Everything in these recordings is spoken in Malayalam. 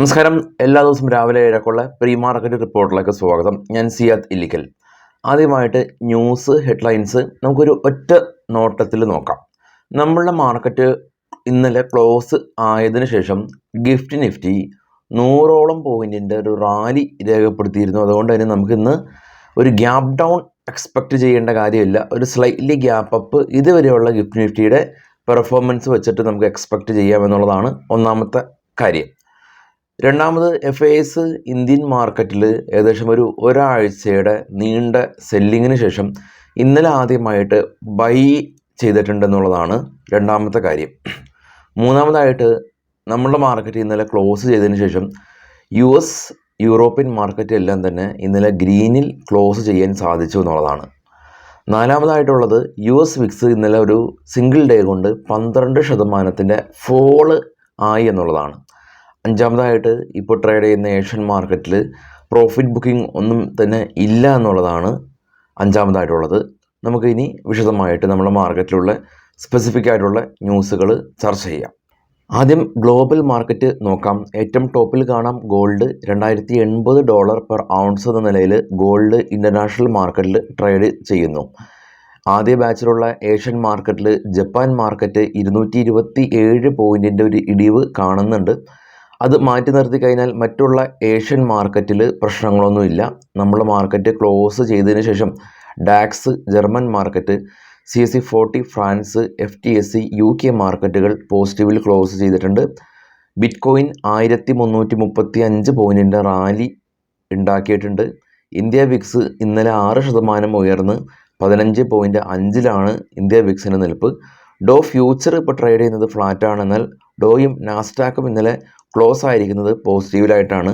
നമസ്കാരം. എല്ലാ ദിവസവും രാവിലെ 7 പ്രീ മാർക്കറ്റ് റിപ്പോർട്ടിലേക്ക് സ്വാഗതം. ഞാൻ സിയാദ് ഇല്ലിക്കൽ. ആദ്യമായിട്ട് ന്യൂസ് ഹെഡ്ലൈൻസ് നമുക്കൊരു ഒറ്റ നോട്ടത്തിൽ നോക്കാം. നമ്മളുടെ മാർക്കറ്റ് ഇന്നലെ ക്ലോസ് ആയതിനു ശേഷം ഗിഫ്റ്റ് നിഫ്റ്റി 100ഓളം പോയിന്റിൻ്റെ ഒരു റാലി രേഖപ്പെടുത്തിയിരുന്നു. അതുകൊണ്ട് തന്നെ നമുക്കിന്ന് ഒരു ഗ്യാപ്പ് ഡൗൺ എക്സ്പെക്റ്റ് ചെയ്യേണ്ട കാര്യമില്ല. ഒരു സ്ലൈറ്റ്ലി ഗ്യാപ്പ് അപ്പ് ഇതുവരെയുള്ള ഗിഫ്റ്റ് നിഫ്റ്റിയുടെ പെർഫോമൻസ് വെച്ചിട്ട് നമുക്ക് എക്സ്പെക്റ്റ് ചെയ്യാമെന്നുള്ളതാണ് ഒന്നാമത്തെ കാര്യം. രണ്ടാമത്, FIS ഇന്ത്യൻ മാർക്കറ്റിൽ ഏകദേശം ഒരാഴ്ചയുടെ നീണ്ട സെല്ലിങ്ങിന് ശേഷം ഇന്നലെ ആദ്യമായിട്ട് ബൈ ചെയ്തിട്ടുണ്ടെന്നുള്ളതാണ് രണ്ടാമത്തെ കാര്യം. മൂന്നാമതായിട്ട്, നമ്മളുടെ മാർക്കറ്റ് ഇന്നലെ ക്ലോസ് ചെയ്തതിന് ശേഷം US, യൂറോപ്യൻ മാർക്കറ്റ് എല്ലാം തന്നെ ഇന്നലെ ഗ്രീനിൽ ക്ലോസ് ചെയ്യാൻ സാധിച്ചു എന്നുള്ളതാണ്. നാലാമതായിട്ടുള്ളത്, US വിക്സ് ഇന്നലെ ഒരു സിംഗിൾ ഡേ കൊണ്ട് 12% ഫോള് ആയി എന്നുള്ളതാണ്. അഞ്ചാമതായിട്ട്, ഇപ്പോൾ ട്രേഡ് ചെയ്യുന്ന ഏഷ്യൻ മാർക്കറ്റിൽ പ്രോഫിറ്റ് ബുക്കിംഗ് ഒന്നും തന്നെ ഇല്ല എന്നുള്ളതാണ് അഞ്ചാമതായിട്ടുള്ളത്. നമുക്ക് ഇനി വിശദമായിട്ട് നമ്മുടെ മാർക്കറ്റിലുള്ള സ്പെസിഫിക് ആയിട്ടുള്ള ന്യൂസുകൾ ചർച്ച ചെയ്യാം. ആദ്യം ഗ്ലോബൽ മാർക്കറ്റ് നോക്കാം. ഏറ്റവും ടോപ്പിൽ കാണാം ഗോൾഡ്. $2080 പെർ ഔൺസ് എന്ന നിലയിൽ ഗോൾഡ് ഇൻ്റർനാഷണൽ മാർക്കറ്റിൽ ട്രേഡ് ചെയ്യുന്നു. ആദ്യ ബാച്ചിലുള്ള ഏഷ്യൻ മാർക്കറ്റിൽ ജപ്പാൻ മാർക്കറ്റ് 227 പോയിൻറ്റിൻ്റെ ഒരു ഇടിവ് കാണുന്നുണ്ട്. അത് മാറ്റി നിർത്തി കഴിഞ്ഞാൽ മറ്റുള്ള ഏഷ്യൻ മാർക്കറ്റിൽ പ്രശ്നങ്ങളൊന്നുമില്ല. നമ്മുടെ മാർക്കറ്റ് ക്ലോസ് ചെയ്തതിന് ശേഷം DAX, German market, CAC 40 France, FTSE UK മാർക്കറ്റുകൾ പോസിറ്റീവിൽ ക്ലോസ് ചെയ്തിട്ടുണ്ട്. ബിറ്റ്കോയിൻ 1335 പോയിൻറ്റിൻ്റെ റാലി ഉണ്ടാക്കിയിട്ടുണ്ട്. ഇന്ത്യ വിക്സ് ഇന്നലെ 6% ഉയർന്ന് 15.5 ഇന്ത്യ വിക്സിൻ്റെ നിൽപ്പ്. ഡോ ഫ്യൂച്ചർ ഇപ്പോൾ ട്രേഡ് ചെയ്യുന്നത് ഫ്ലാറ്റാണ്. എന്നാൽ ഡോയും നാസ്ഡാക്കും ഇന്നലെ ക്ലോസ് ആയിരിക്കുന്നത് പോസിറ്റീവിലായിട്ടാണ്.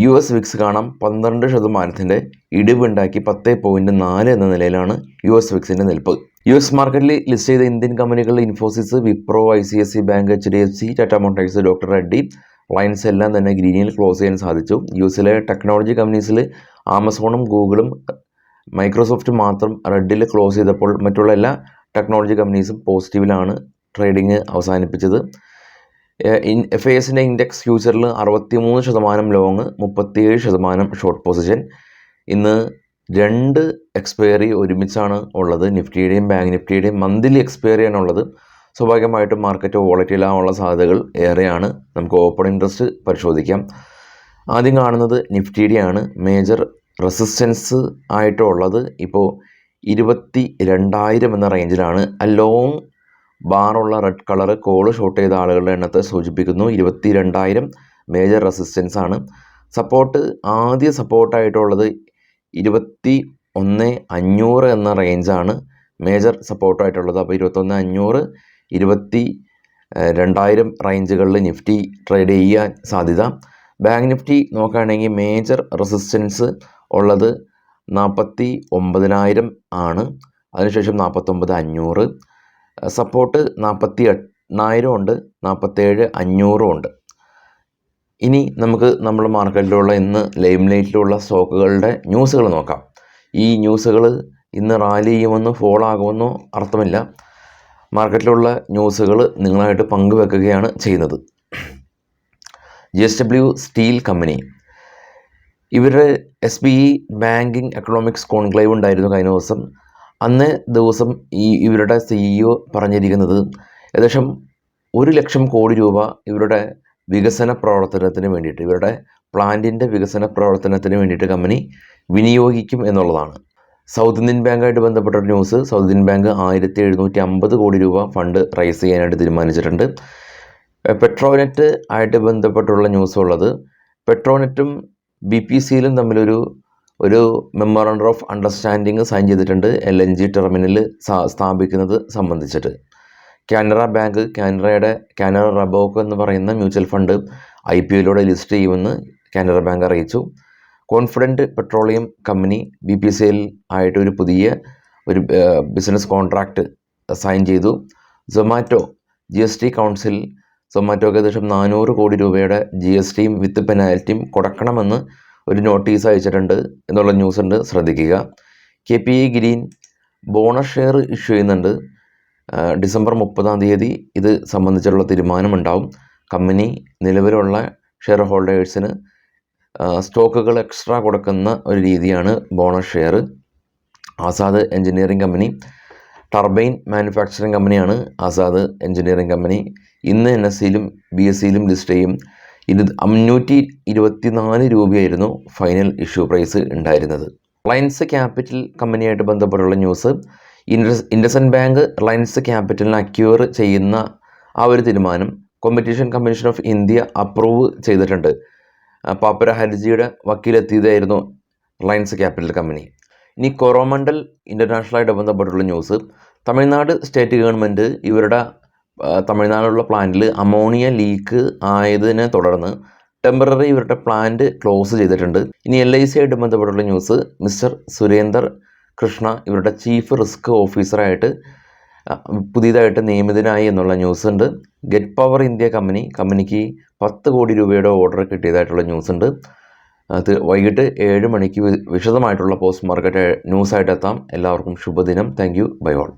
US വിക്സ് കാണാം 12% ഇടിവുണ്ടാക്കി 10.4 എന്ന നിലയിലാണ് US വിക്സിൻ്റെ നിൽപ്പ്. US മാർക്കറ്റിൽ ലിസ്റ്റ് ചെയ്ത ഇന്ത്യൻ കമ്പനികളിൽ Infosys, Wipro, ICICI bank, HDFC, Tata Motors, doctor Reddy, lines എല്ലാം തന്നെ ഗ്രീനിൽ ക്ലോസ് ചെയ്യാൻ സാധിച്ചു. യുഎസിലെ ടെക്നോളജി കമ്പനീസിൽ ആമസോണും ഗൂഗിളും മൈക്രോസോഫ്റ്റ് മാത്രം റെഡിൽ ക്ലോസ് ചെയ്തപ്പോൾ മറ്റുള്ള എല്ലാ ടെക്നോളജി കമ്പനീസും പോസിറ്റീവിലാണ് ട്രേഡിങ് അവസാനിപ്പിച്ചത്. FISൻ്റെ ഇൻഡെക്സ് ഫ്യൂച്ചറിൽ 63% ലോങ്, 37% ഷോർട്ട് പൊസിഷൻ. ഇന്ന് 2 എക്സ്പയറി ഒരുമിച്ചാണ് ഉള്ളത്. നിഫ്റ്റിയുടെയും ബാങ്ക് നിഫ്റ്റിയുടെയും മന്ത്ലി എക്സ്പയറിയാണ് ഉള്ളത്. സ്വാഭാവികമായിട്ടും മാർക്കറ്റ് വോളറ്റിലാവാനുള്ള സാധ്യതകൾ ഏറെയാണ്. നമുക്ക് ഓപ്പൺ ഇൻട്രസ്റ്റ് പരിശോധിക്കാം. ആദ്യം കാണുന്നത് നിഫ്റ്റിയുടെയാണ്. മേജർ റെസിസ്റ്റൻസ് ആയിട്ടുള്ളത് ഇപ്പോൾ 22,000 എന്ന റേഞ്ചിലാണ്. ലോങ് ബാറുള്ള റെഡ് കളർ കോള് ഷോർട്ട് ചെയ്ത ആളുകളുടെ എണ്ണത്തെ സൂചിപ്പിക്കുന്നു. 22,000 മേജർ റെസിസ്റ്റൻസ് ആണ്. സപ്പോർട്ട്, ആദ്യ സപ്പോർട്ടായിട്ടുള്ളത് 21,500 എന്ന റേഞ്ചാണ് മേജർ സപ്പോർട്ടായിട്ടുള്ളത്. അപ്പോൾ 21,500, 22,000 റേഞ്ചുകളിൽ നിഫ്റ്റി ട്രേഡ് ചെയ്യാൻ സാധ്യത. ബാങ്ക് നിഫ്റ്റി നോക്കുകയാണെങ്കിൽ മേജർ റെസിസ്റ്റൻസ് ഉള്ളത് 49,000 ആണ്. അതിനുശേഷം 49,500. സപ്പോർട്ട് 48,000 ഉണ്ട്, 47,500 ഉണ്ട്. ഇനി നമുക്ക് നമ്മുടെ മാർക്കറ്റിലുള്ള ഇന്ന് ലൈം ലൈറ്റിലുള്ള സ്റ്റോക്കുകളുടെ ന്യൂസുകൾ നോക്കാം. ഈ ന്യൂസുകൾ ഇന്ന് റാലി ചെയ്യുമെന്നോ ഫോൾ ആകുമെന്നോ അർത്ഥമില്ല. മാർക്കറ്റിലുള്ള ന്യൂസുകൾ നിങ്ങളായിട്ട് പങ്കുവെക്കുകയാണ് ചെയ്യുന്നത്. JSW സ്റ്റീൽ കമ്പനി, ഇവരുടെ SBE ബാങ്കിങ് എക്കണോമിക്സ് കോൺക്ലേവ് ഉണ്ടായിരുന്നു കഴിഞ്ഞ ദിവസം. അന്നേ ദിവസം ഇവരുടെ CEO പറഞ്ഞിരിക്കുന്നത് ഏകദേശം 1 ലക്ഷം കോടി രൂപ ഇവരുടെ വികസന പ്രവർത്തനത്തിന് വേണ്ടിയിട്ട്, ഇവരുടെ പ്ലാന്റിൻ്റെ വികസന പ്രവർത്തനത്തിന് വേണ്ടിയിട്ട് കമ്പനി വിനിയോഗിക്കും എന്നുള്ളതാണ്. സൗത്ത് ഇന്ത്യൻ ബാങ്കായിട്ട് ബന്ധപ്പെട്ട ന്യൂസ്, സൗത്ത് ഇന്ത്യൻ ബാങ്ക് 1750 കോടി രൂപ ഫണ്ട് റൈസ് ചെയ്യാനായിട്ട് തീരുമാനിച്ചിട്ടുണ്ട്. പെട്രോനെറ്റ് ആയിട്ട് ബന്ധപ്പെട്ടുള്ള ന്യൂസ് ഉള്ളത്, പെട്രോനെറ്റും BPCLും തമ്മിലൊരു മെമ്മോറണ്ടം ഓഫ് അണ്ടർസ്റ്റാൻഡിങ് സൈൻ ചെയ്തിട്ടുണ്ട് LNG ടെർമിനൽ സ്ഥാപിക്കുന്നത് സംബന്ധിച്ചിട്ട്. കാനറ ബാങ്ക്, കാനറ റബോക്കോ എന്ന് പറയുന്ന മ്യൂച്വൽ ഫണ്ട് IPOയിലൂടെ ലിസ്റ്റ് ചെയ്യുമെന്ന് കാനറ ബാങ്ക് അറിയിച്ചു. കോൺഫിഡൻറ്റ് പെട്രോളിയം കമ്പനി BPCL ആയിട്ട് ഒരു പുതിയ ബിസിനസ് കോൺട്രാക്റ്റ് സൈൻ ചെയ്തു. സൊമാറ്റോ GST കൗൺസിൽ സൊമാറ്റോക്ക് ഏകദേശം 400 കോടി രൂപയുടെ GSTയും വിത്ത് പെനാൽറ്റിയും കൊടുക്കണമെന്ന് ഒരു നോട്ടീസ് അയച്ചിട്ടുണ്ട് എന്നുള്ള ന്യൂസ് ഉണ്ട്, ശ്രദ്ധിക്കുക. KPI green bonus share issue ചെയ്യുന്നുണ്ട്. ഡിസംബർ 30 ഇത് സംബന്ധിച്ചുള്ള തീരുമാനമുണ്ടാവും. കമ്പനി നിലവിലുള്ള ഷെയർ ഹോൾഡേഴ്സിന് സ്റ്റോക്കുകൾ എക്സ്ട്രാ കൊടുക്കുന്ന ഒരു രീതിയാണ് bonus share. Azad engineering company turbine manufacturing കമ്പനിയാണ് ആസാദ് എഞ്ചിനീയറിംഗ് കമ്പനി. ഇന്ന് NSEയിലും BSEയിലും ലിസ്റ്റ് ചെയ്യും. 524 രൂപയായിരുന്നു ഫൈനൽ ഇഷ്യൂ പ്രൈസ് ഉണ്ടായിരുന്നത്. റിലയൻസ് ക്യാപിറ്റൽ കമ്പനിയായിട്ട് ബന്ധപ്പെട്ടുള്ള ന്യൂസ്, ഇൻഡസ്ഇൻഡ് ബാങ്ക് റിലയൻസ് ക്യാപിറ്റലിനെ അക്യൂർ ചെയ്യുന്ന ആ ഒരു തീരുമാനം Competition Commission of India approve ചെയ്തിട്ടുണ്ട്. പാപ്പര ഹർജിയുടെ വക്കീലെത്തിയതായിരുന്നു റിലയൻസ് ക്യാപിറ്റൽ കമ്പനി. ഇനി കൊറോമണ്ടൽ ഇൻ്റർനാഷണലായിട്ട് ബന്ധപ്പെട്ടുള്ള ന്യൂസ്, തമിഴ്നാട് സ്റ്റേറ്റ് ഗവൺമെൻറ് ഇവരുടെ തമിഴ്നാടുള്ള പ്ലാന്റിൽ അമോണിയ ലീക്ക് ആയതിനെ തുടർന്ന് ടെമ്പററി ഇവരുടെ പ്ലാന്റ് ക്ലോസ് ചെയ്തിട്ടുണ്ട്. ഇനി LIC ആയിട്ട് ബന്ധപ്പെട്ടുള്ള ന്യൂസ്, മിസ്റ്റർ സുരേന്ദർ കൃഷ്ണ ഇവരുടെ ചീഫ് റിസ്ക് ഓഫീസറായിട്ട് പുതിയതായിട്ട് നിയമിതനായി എന്നുള്ള ന്യൂസ് ഉണ്ട്. ഗെറ്റ് പവർ ഇന്ത്യ കമ്പനിക്ക് 10 കോടി രൂപയുടെ ഓർഡർ കിട്ടിയതായിട്ടുള്ള ന്യൂസ് ഉണ്ട്. അത് വൈകിട്ട് 7 മണിക്ക് വിശദമായിട്ടുള്ള പോസ്റ്റ് മാർക്കറ്റ് ന്യൂസായിട്ട് എത്താം. എല്ലാവർക്കും ശുഭദിനം. Thank you. Bye all.